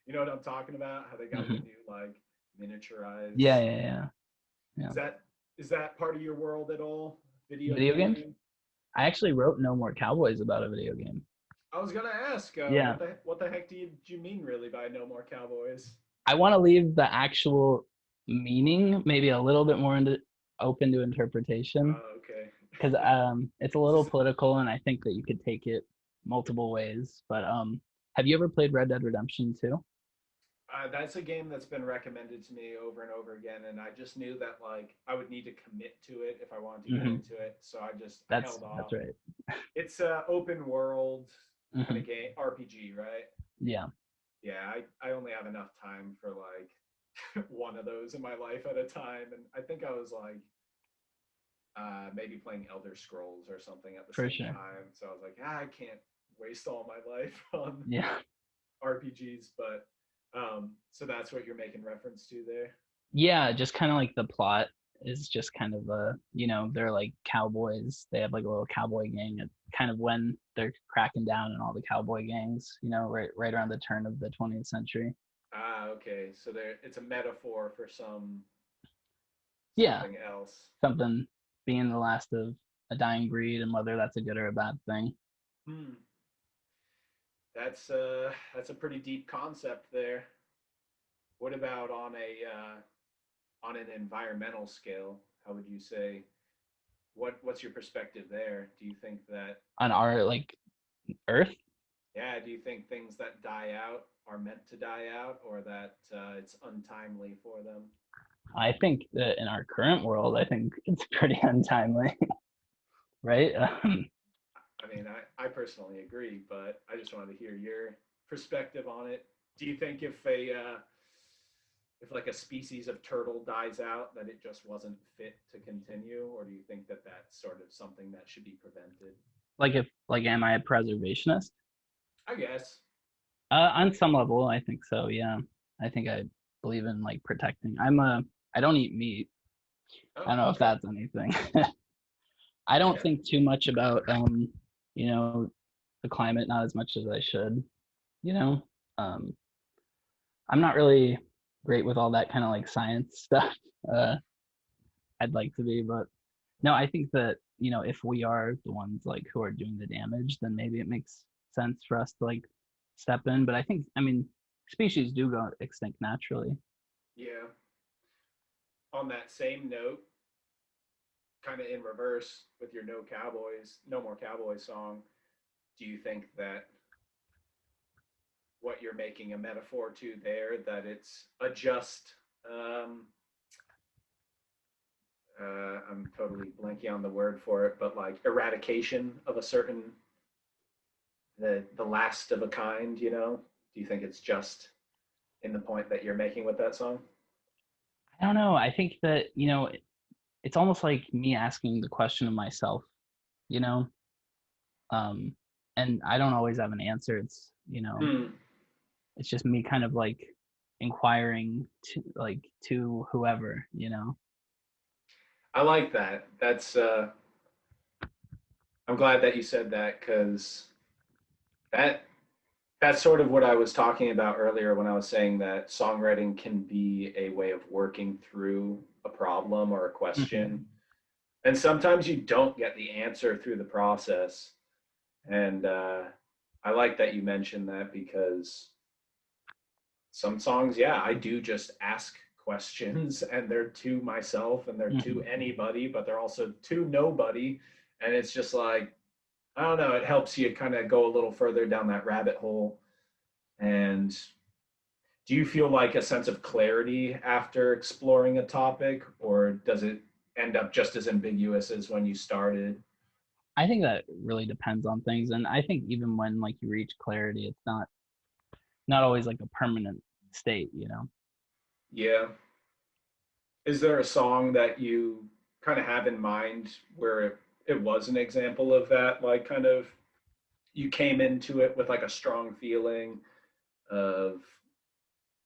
You know what I'm talking about? How they got the Hmm. new like miniaturized. Yeah, yeah, yeah, yeah. Is that is that part of your world at all? Video Video games? game? I actually wrote No More Cowboys about a video game. I was gonna ask, Yeah. what the heck do you mean really by No More Cowboys? I want to leave the actual meaning maybe a little bit more open to interpretation Okay. because it's a little political and I think that you could take it multiple ways. But have you ever played Red Dead Redemption 2? That's a game that's been recommended to me over and over again, and I just knew that like I would need to commit to it if I wanted to get Hmm. into it, so I That's held off. that's right. It's a open world kind Hmm. of game, RPG, right? Yeah, Yeah, I only have enough time for like one of those in my life at a time, and I think I was like maybe playing Elder Scrolls or something at the for same sure. time. So I was like, I can't waste all my life on Yeah. RPGs, but so that's what you're making reference to there. Yeah, just kind of like the plot is just kind of they're like cowboys. They have like a little cowboy gang at kind of when they're cracking down in all the cowboy gangs, right around the turn of the 20th century. Ah, okay. So there, it's a metaphor for Yeah, something else. something being the last of a dying breed and whether that's a good or a bad thing. Hmm. That's a pretty deep concept there. What about on an environmental scale? How would you say what's your perspective there? Do you think that On our like Earth, yeah, do you think things that die out are meant to die out or that it's untimely for them? I think that in our current world, I think it's pretty untimely, right? I mean, I personally agree, but I just wanted to hear your perspective on it. Do you think if like a species of turtle dies out that it just wasn't fit to continue, or do you think that that's sort of something that should be prevented? Like if like, am I a preservationist? I guess. On some level, I think so. Yeah, I think I believe in like protecting. I don't eat meat. I Oh, don't know if okay. that's anything. I don't Yeah. think too much about you know, the climate, not as much as I should. You know, um, I'm not really great with all that kind of like science stuff. Uh, I'd like to be, but no, I think that if we are the ones like who are doing the damage, then maybe it makes sense for us to like step in. But I mean, species do go extinct naturally. Yeah. On that same note, kind of in reverse with your No More Cowboys song, do you think that what you're making a metaphor to there, that it's a just, I'm totally blanking on the word for it, but like eradication of a certain, the last of a kind, you know? Do you think it's just in the point that you're making with that song? I don't know. I think that, it's almost like me asking the question of myself, you know? Um, and I don't always have an answer. Hmm. It's just me kind of like inquiring to whoever. I like that. I'm glad that you said that, because that that's sort of what I was talking about earlier when I was saying that songwriting can be a way of working through a problem or a Hmm. question. And sometimes you don't get the answer through the process. And I like that you mentioned that, because some songs, yeah, I do just ask questions and they're to myself and they're to Hmm. anybody, but they're also to nobody. And it's just like, I don't know, it helps you kind of go a little further down that rabbit hole. And do you feel like a sense of clarity after exploring a topic, or does it end up just as ambiguous as when you started? I think that really depends on things, and I think even when like you reach clarity, it's not always like a permanent state. Yeah. Is there a song that you kind of have in mind where it was an example of that? Like, kind of, you came into it with like a strong feeling of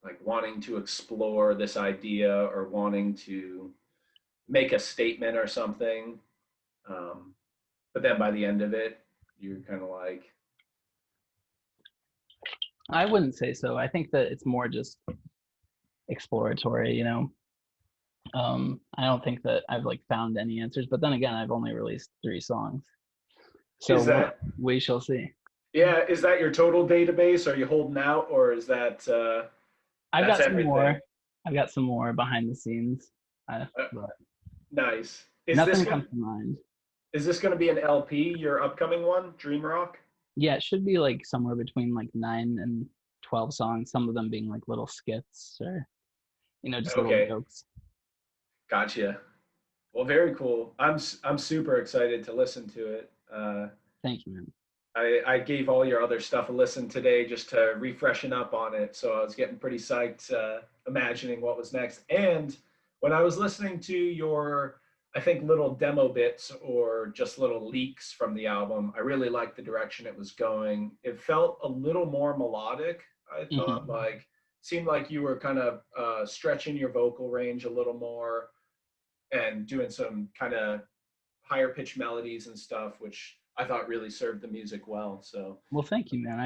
like wanting to explore this idea or wanting to make a statement or something. Um, but then by the end of it, you're kind of like, I wouldn't say so. I think that it's more just exploratory. I don't think that I've like found any answers, but then again, I've only released 3 songs, so is that, we shall see. yeah, is that your total database? Are you holding out, or is that I've that's got some everything? more. I've got some more behind the scenes, Uh, but nice. nothing comes to mind. Is this going to be an LP? Your upcoming one, Dream Rock? Yeah, it should be like somewhere between like 9 and 12 songs. Some of them being like little skits or just little Okay, jokes. gotcha. Well, very cool. I'm super excited to listen to it. Thank you, man. I gave all your other stuff a listen today just to refreshen up on it. So I was getting pretty psyched, imagining what was next. And when I was listening to your, I think, little demo bits or just little leaks from the album, I really liked the direction it was going. It felt a little more melodic, I thought. Hmm. Like, seemed like you were kind of stretching your vocal range a little more and doing some kind of higher pitch melodies and stuff, which I thought really served the music well. So Well, thank you, man.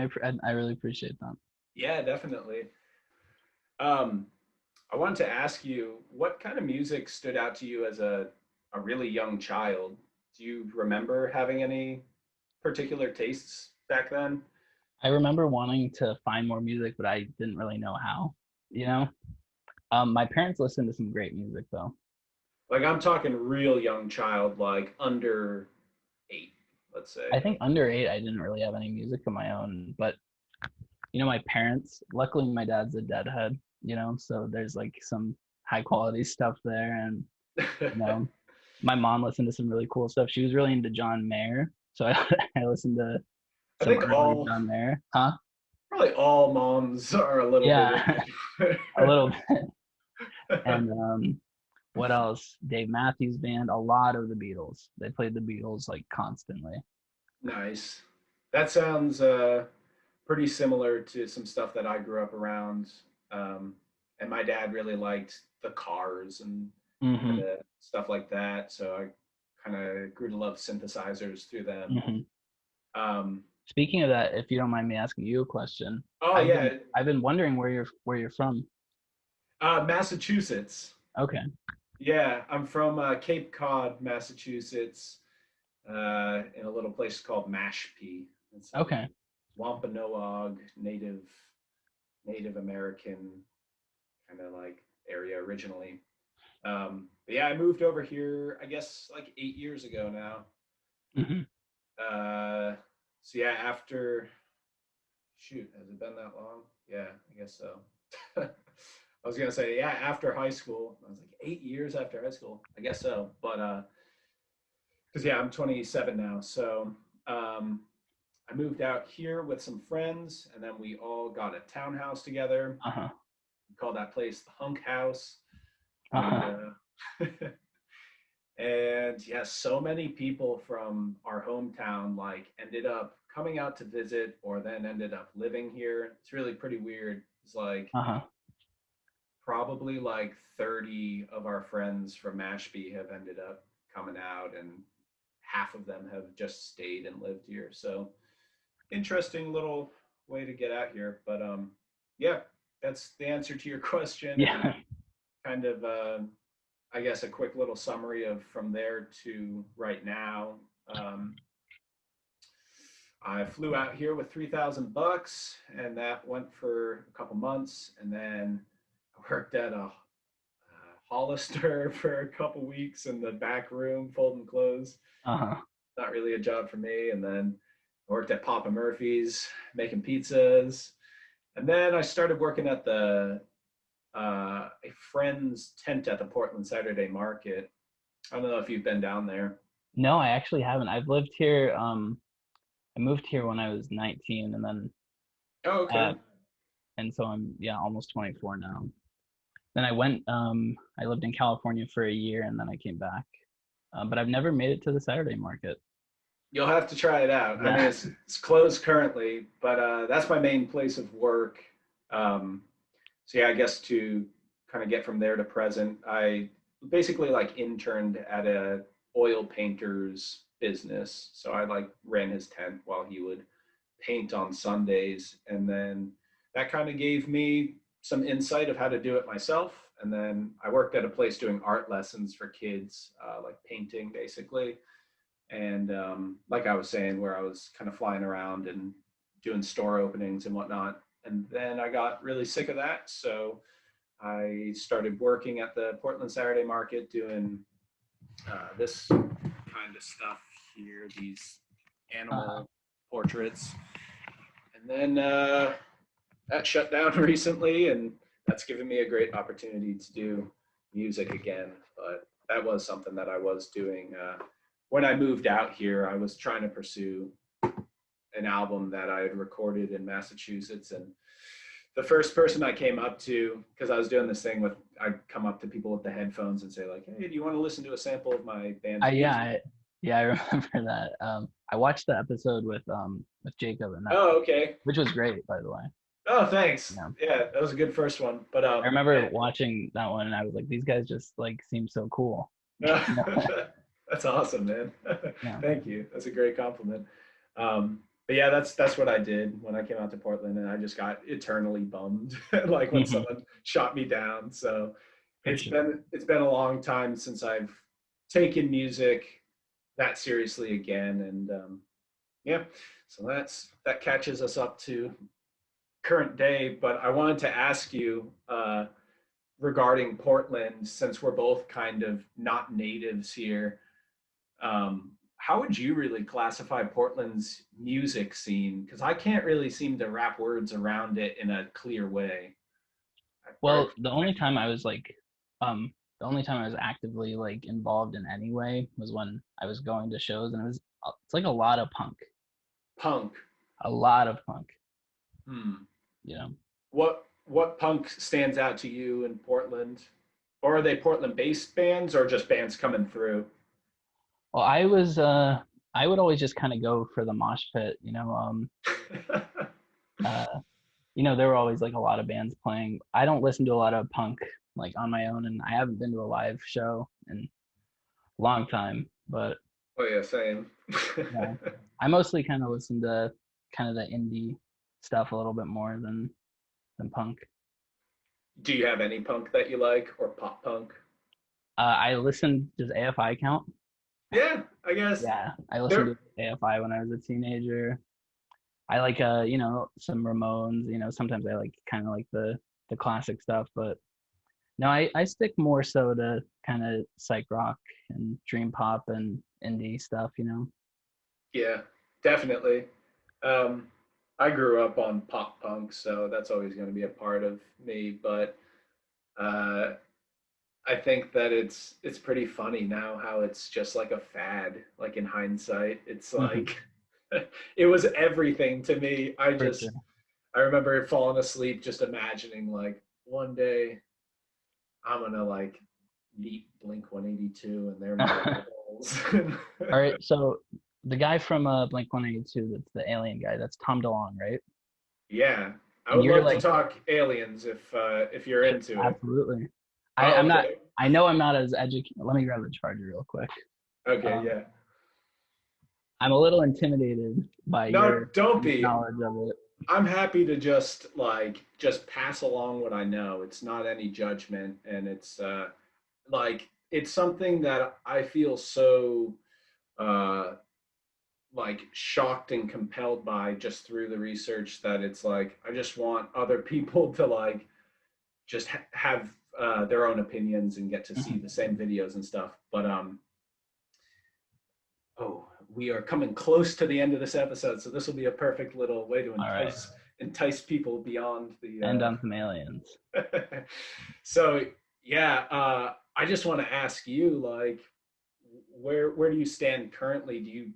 I really appreciate that. yeah, definitely. Um, I wanted to ask you, what kind of music stood out to you as a really young child? Do you remember having any particular tastes back then? I remember wanting to find more music, but I didn't really know how. You know, my parents listened to some great music though. Like, I'm talking real young child, like under 8, let's say. I think under 8, I didn't really have any music of my own, but my parents. Luckily, my dad's a deadhead. So there's like some high quality stuff there, and you know, my mom listened to some really cool stuff. She was really into John Mayer, so I listened to I some think early John Mayer. Huh? probably all moms are a little bit Yeah, into. a little bit. And what else? Dave Matthews Band. A lot of the Beatles. They played the Beatles like constantly. Nice. That sounds pretty similar to some stuff that I grew up around. Um, and my dad really liked the Cars and kind Hmm. of stuff like that. So I kind of grew to love synthesizers through them. Hmm. Um, Speaking of that, if you don't mind me asking you a question, oh I've been yeah, I've been wondering where you're from. Massachusetts. Okay. Yeah, I'm from Cape Cod, Massachusetts, in a little place called Mashpee. It's a Okay. Wampanoag Native American kind of like area originally. Yeah, I moved over here, I guess like 8 years ago now. Hmm. So yeah, after shoot, has it been that long? Yeah, I guess so. I was gonna say, yeah, after high school. I was like 8 years after high school. I guess so. But because yeah, I'm 27 now. So um I moved out here with some friends, and then we all got a townhouse together. Uh-huh. We call that place the Hunk House. And Uh-huh. and yeah, so many people from our hometown like ended up coming out to visit or then ended up living here. It's really pretty weird. It's like Uh-huh. probably like 30 of our friends from Mashpee have ended up coming out, and half of them have just stayed and lived here. So interesting little way to get out here. But yeah, that's the answer to your question, and Yeah. kind of I guess a quick little summary of from there to right now. Um, I flew out here with $3,000, and that went for a couple months, and then I worked at a Hollister for a couple weeks in the back room folding clothes. Uh-huh. Not really a job for me. And then I worked at Papa Murphy's making pizzas. And then I started working at a friend's tent at the Portland Saturday Market. I don't know if you've been down there. No, I actually haven't. I've lived here. I moved here when I was 19, and then Oh, uh, okay. and so I'm, yeah, almost 24 now. Then I lived in California for a year, and then I came back. But I've never made it to the Saturday market. You'll have to try it out. I mean, Yeah. it's closed currently, but that's my main place of work. Um, so yeah, I guess to kind of get from there to present, I basically like interned at a oil painter's business. So I like ran his tent while he would paint on Sundays, and then that kind of gave me some insight of how to do it myself. And then I worked at a place doing art lessons for kids, like painting basically. And like I was saying, where I was kind of flying around and doing store openings and whatnot. And then I got really sick of that. So I started working at the Portland Saturday Market doing this kind of stuff here, these Uh-huh. animal portraits. And then that shut down recently, and that's given me a great opportunity to do music again. But that was something that I was doing when I moved out here. I was trying to pursue an album that I had recorded in Massachusetts, and the first person I came up to, because I was doing this thing with, I'd come up to people with the headphones and say like, "Hey, do you want to listen to a sample of my band's I yeah, music?" I, yeah, I remember that. I watched the episode with Jacob, and that Oh, okay. which was great, by the way. Oh, thanks. Yeah. Yeah, that was a good first one. But I remember yeah, watching that one, and I was like, these guys just like seem so cool. You know? that's awesome, man. Yeah. Thank you. That's a great compliment. But yeah, that's what I did when I came out to Portland, and I just got eternally bummed, like when Hmm. someone shot me down. So For sure. it's been a long time since I've taken music that seriously again, and yeah, so that catches us up to current day. But I wanted to ask you regarding Portland, since we're both kind of not natives here. How would you really classify Portland's music scene? Because I can't really seem to wrap words around it in a clear way. Or Well, the only time I was actively like involved in any way was when I was going to shows, and it's like a lot of punk, punk. a lot of punk. Hmm. You know. What punk stands out to you in Portland? Or are they Portland-based bands or just bands coming through? Well, I would always just kind of go for the mosh pit. Uh, there were always like a lot of bands playing. I don't listen to a lot of punk like on my own, and I haven't been to a live show in a long time. But Oh yeah, same. yeah, I mostly kind of listen to kind of the indie stuff a little bit more than punk. Do you have any punk that you like or pop punk? I listened. Does AFI count? Yeah, I guess Yeah, I listened they're to AFI when I was a teenager. I like some Ramones. Sometimes I like kind of like the classic stuff, but No, I stick more so to kind of psych rock and dream pop and indie stuff, you know. Yeah, definitely. Um, I grew up on pop punk, so that's always going to be a part of me. But uh, I think that it's pretty funny now how it's just like a fad. Like in hindsight, it's Hmm. like it was everything to me. For sure. I remember falling asleep just imagining like one day I'm gonna like meet Blink 182 and they're my idols. All right, so the guy from Blink 182, that's the alien guy, that's Tom DeLonge, right? Yeah, I And would you're love to like, talk aliens if you're into it. absolutely. Oh, I'm not. okay. I know I'm not as educated. Let me grab the charger real quick. Okay, Um, yeah. I'm a little intimidated by No, your don't be. knowledge of it. I'm happy to just pass along what I know. It's not any judgment, and it's like it's something that I feel so uh like shocked and compelled by just through the research that it's like I just want other people to like just have their own opinions and get to see Mhm. the same videos and stuff. But oh, we are coming close to the end of this episode, so this will be a perfect little way to All right, entice people beyond and the. on some aliens. So yeah, I just want to ask you, like, where do you stand currently? Do you?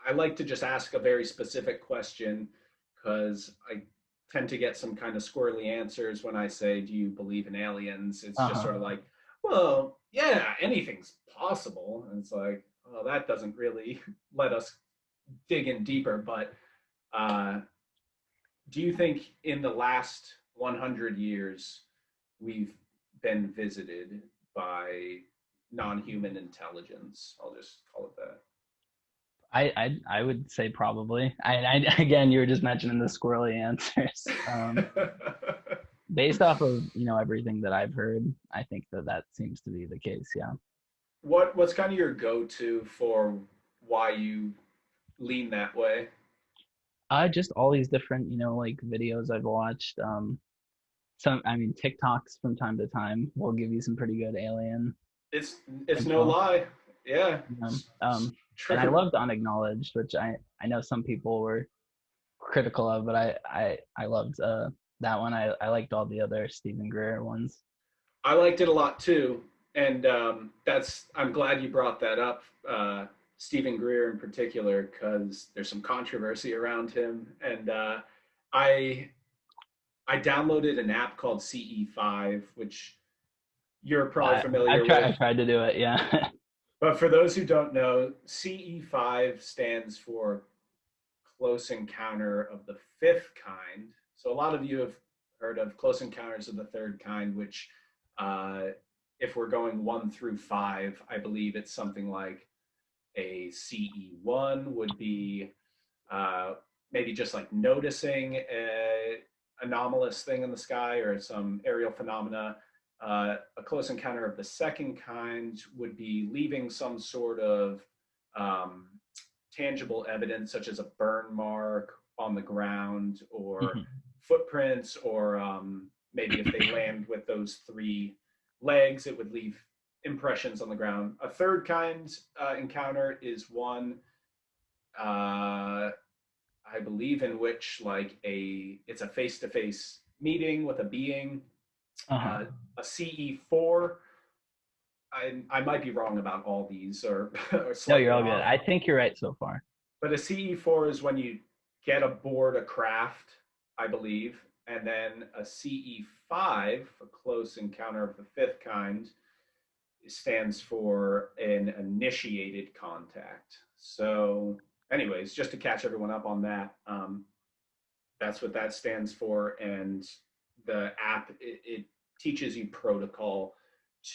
I like to just ask a very specific question because I tend to get some kind of squirrely answers when I say, "Do you believe in aliens?" It's Uh just huh. sort of like, "Well, yeah, anything's possible," and it's like, "Well, that doesn't really let us dig in deeper." But uh, do you think in the last 100 years we've been visited by non-human intelligence? I'll just call it that. I would say probably. Again, you were just mentioning the squirrely answers. Based off of everything that I've heard, I think that that seems to be the case. Yeah. What's kind of your go-to for why you lean that way? Just all these different like videos I've watched. I mean, TikToks from time to time will give you some pretty good alien It's it's no info. lie. Yeah, You know? And I true. loved Unacknowledged, which I know some people were critical of, but I loved that one. I liked all the other Stephen Greer ones. I liked it a lot too, and that's I'm glad you brought that up, Stephen Greer in particular, because there's some controversy around him, and I I downloaded an app called CE5, which you're probably familiar I with. tried to do it. Yeah. But for those who don't know, CE5 stands for Close Encounter of the Fifth Kind. So a lot of you have heard of Close Encounters of the Third Kind, which, uh, if we're going 1 through 5, I believe it's something like a CE1 would be uh, maybe just like noticing a anomalous thing in the sky or some aerial phenomena. A close encounter of the second kind would be leaving some sort of um, tangible evidence, such as a burn mark on the ground or Mhm. footprints, or maybe if they land with those three legs, it would leave impressions on the ground. A third kind encounter is one uh, I believe in which like it's a face to face meeting with a being. Uh-huh. Uh, a CE4. I might be wrong about all these or or No, you're slightly all good. off, I think you're right so far. but a CE4 is when you get aboard a craft, I believe, and then a CE5 for close encounter of the fifth kind stands for an initiated contact. So, anyways, just to catch everyone up on that, that's what that stands for. And the app, it teaches you protocol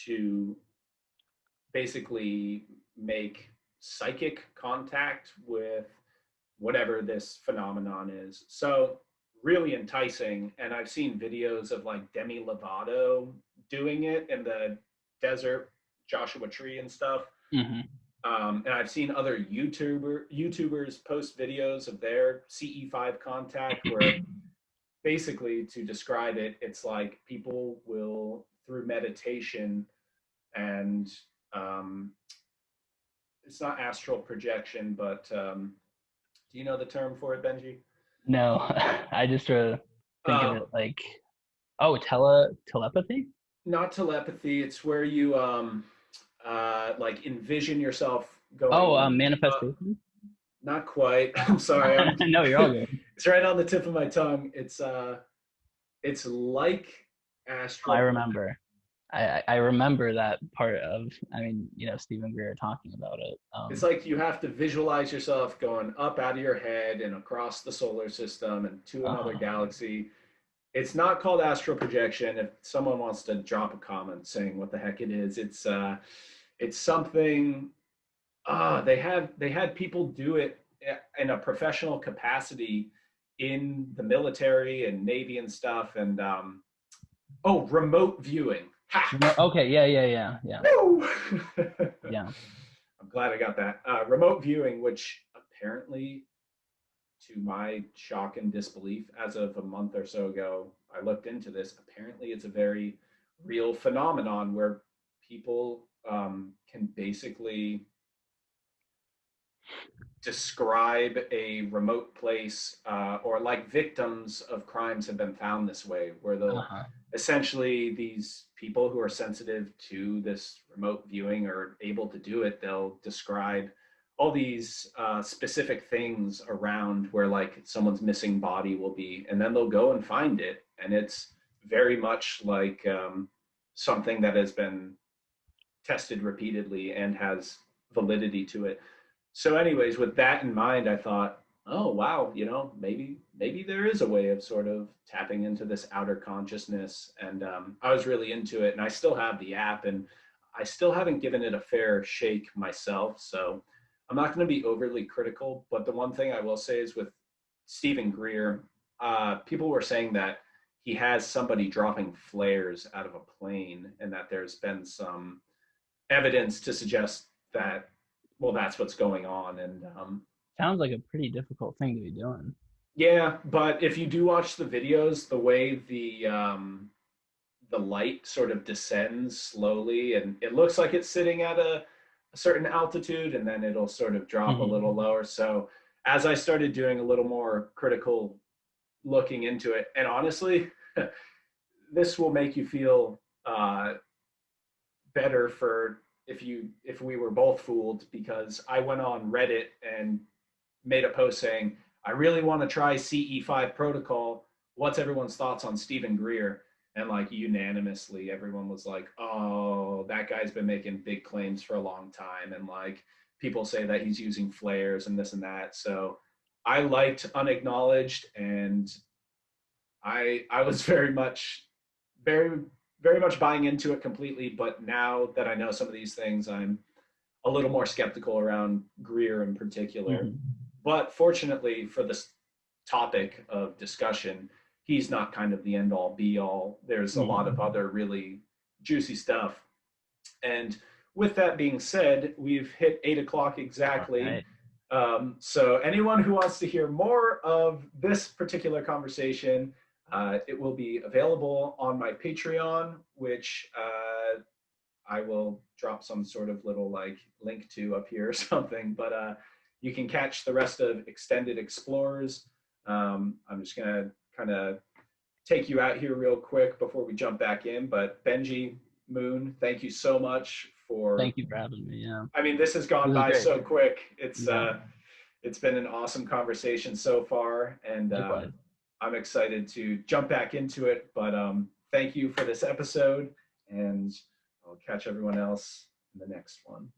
to basically make psychic contact with whatever this phenomenon is. So really enticing. And I've seen videos of like Demi Lovato doing it in the desert, Joshua Tree and stuff. Hmm. And I've seen other YouTubers post videos of their CE5 contact where basically to describe it, it's like people will through meditation and it's not astral projection, but do you know the term for it, Benji? No, I just think of Uh, it like, oh, telepathy? Not telepathy. It's where you like envision yourself Oh, going up. manifestation? Not quite. I'm sorry. I'm. No, you're all good. It's right on the tip of my tongue. It's like I astral. remember. I remember that part of, I mean, Stephen Greer talking about it. It's like you have to visualize yourself going up out of your head and across the solar system and to another Uh, galaxy. It's not called astral projection. If someone wants to drop a comment saying what the heck it is, it's something. They had people do it in a professional capacity in the military and Navy and stuff. And remote viewing. Ha! okay, yeah. Woo! Yeah. I'm glad I got that. Remote viewing, which apparently, to my shock and disbelief, as of a month or so ago, I looked into this. Apparently, it's a very real phenomenon where people can basically describe a remote place, or like victims of crimes have been found this way, where they'll Uh-huh. essentially, these people who are sensitive to this remote viewing are able to do it. They'll describe all these specific things around where like someone's missing body will be, and then they'll go and find it. And it's very much like something that has been tested repeatedly and has validity to it. So anyways, with that in mind, I thought, oh wow, maybe there is a way of sort of tapping into this outer consciousness. And I was really into it, and I still have the app, and I still haven't given it a fair shake myself. So I'm not going to be overly critical, but the one thing I will say is with Stephen Greer, people were saying that he has somebody dropping flares out of a plane, and that there's been some evidence to suggest that, well, that's what's going on. And Sounds like a pretty difficult thing to be doing. yeah, but if you do watch the videos, the way the light sort of descends slowly, and it looks like it's sitting at a certain altitude, and then it'll sort of drop a little lower. So as I started doing a little more critical looking into it, and honestly, this will make you feel better for if we were both fooled, because I went on Reddit and made a post saying, I really want to try CE5 protocol. What's everyone's thoughts on Stephen Greer? And like unanimously, everyone was like, oh, that guy's been making big claims for a long time. And like people say that he's using flares and this and that. So I liked Unacknowledged, and I was very, very much buying into it completely. But now that I know some of these things, I'm a little more skeptical around Greer in particular. But fortunately for this topic of discussion, he's not kind of the end all be all. There's a lot of other really juicy stuff. And with that being said, we've hit 8 o'clock exactly. Right. So anyone who wants to hear more of this particular conversation, it will be available on my Patreon, which I will drop some sort of little like link to up here or something. But you can catch the rest of Extended Explorers. I'm just gonna kind of take you out here real quick before we jump back in. But Benji Moon, thank you so much for. Thank you for having me. Yeah. I mean, this has gone by great. so quick. It's been an awesome conversation so far, and I'm excited to jump back into it. But thank you for this episode, and I'll catch everyone else in the next one.